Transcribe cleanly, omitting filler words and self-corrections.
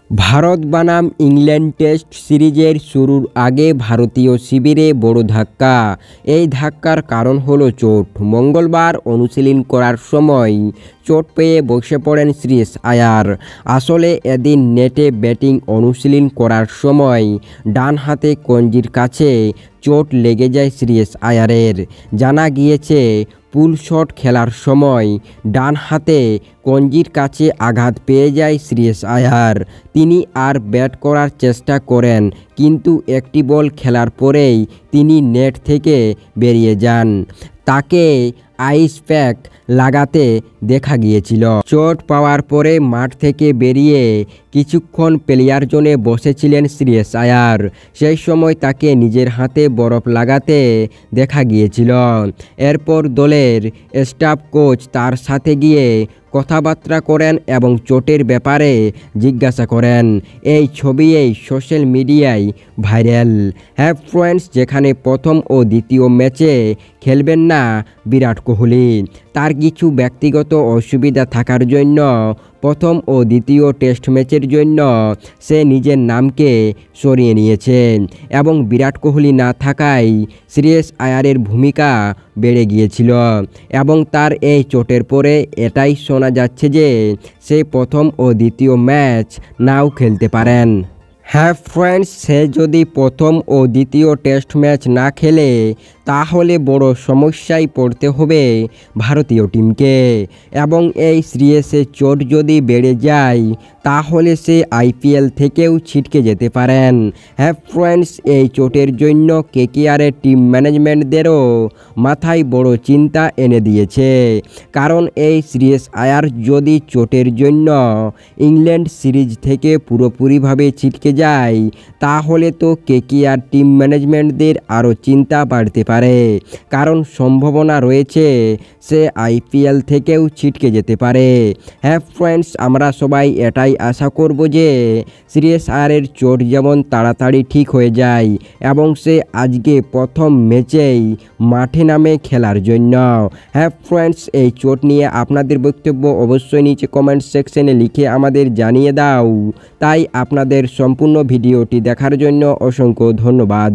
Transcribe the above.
ভারত বনাম England test সিরিজের শুরুর আগে ভারতীয় শিবিরে বড় ধাক্কা। এই ধাক্কার কারণ হলো চোট। মঙ্গলবার অনুশীলন করার সময় চোট পেয়ে বসে পড়েন শ্রেয়স আয়ার। আসলে এদিন নেটে ব্যাটিং অনুশীলন করার সময় ডান হাতে কঞ্জির কাছে চোট লেগে যায় শ্রেয়স আয়ারের। জানা গিয়েছে পুল শট খেলার সময় ডান হাতে কঞ্জির কাছে আঘাত পেয়ে যায় শ্রেয়স আয়ার। তিনি আর ব্যাট করার চেষ্টা করেন, কিন্তু একটি বল খেলার পরেই তিনি নেট থেকে বেরিয়ে যান। তাকে আইস প্যাক লাগাতে দেখা গিয়েছিল। চোট পাওয়ার পরে মাঠ থেকে বেরিয়ে কিছুক্ষণ প্লেয়ার জোনে বসেছিলেন শ্রেয়স আয়ার। সেই সময় তাকে নিজের হাতে বরফ লাগাতে দেখা গিয়েছিল। এরপর দলের স্টাফ কোচ তার সাথে গিয়ে কথাবার্তা করেন এবং চোটের ব্যাপারে জিজ্ঞাসা করেন। এই ছবি সোশ্যাল মিডিয়ায় ভাইরাল। হ্যাঁ ফ্রেন্ডস, যেখানে প্রথম ও দ্বিতীয় ম্যাচে খেলবেন না বিরাট কোহলি। তার কিছু ব্যক্তিগত অসুবিধা থাকার জন্য প্রথম ও দ্বিতীয় টেস্ট ম্যাচের জন্য সে নিজের নামকে সরিয়ে নিয়েছে এবং বিরাট কোহলি না থাকায় শ্রেয়স আয়ারের ভূমিকা বেড়ে গিয়েছিল এবং তার এই চোটের পরে এটাই শোনা যাচ্ছে যে সে প্রথম ও দ্বিতীয় ম্যাচ নাও খেলতে পারেন। হ্যাঁ ফ্রেন্ডস, সে যদি প্রথম ও দ্বিতীয় টেস্ট ম্যাচ না খেলে তাহলে বড় সমস্যায় পড়তে হবে ভারতীয় টিমকে এবং এই সিরিজে চোট যদি বেড়ে যায় তাহলে সে আইপিএল থেকেও ছিটকে যেতে পারেন। হ্যাঁ ফ্রেন্ডস, এই চোটের জন্য কেকেআরের টিম ম্যানেজমেন্টদেরও মাথায় বড় চিন্তা এনে দিয়েছে, কারণ এই শ্রেয়স আয়ার যদি চোটের জন্য ইংল্যান্ড সিরিজ থেকে পুরোপুরিভাবে ছিটকে যায় তাহলে তো কেকেআর টিম ম্যানেজমেন্টদের আরও চিন্তা বাড়তে পারে, কারণ সম্ভাবনা রয়েছে সে আইপিএল থেকেও ছিটকে যেতে পারে। হ্যাঁ ফ্রেন্ডস, আমরা সবাই এটাই আশা করব যে শ্রেয়স আয়ারের চোট যেমন তাড়াতাড়ি ঠিক হয়ে যায় এবং সে আজকে প্রথম ম্যাচেই মাঠে নামে খেলার জন্য। হ্যাঁ ফ্রেন্ডস, এই চোট নিয়ে আপনাদের বক্তব্য অবশ্যই নিচে কমেন্ট সেকশনে লিখে আমাদের জানিয়ে দাও। তাই আপনাদের সম্পূর্ণ ভিডিওটি দেখার জন্য অসংখ্য ধন্যবাদ।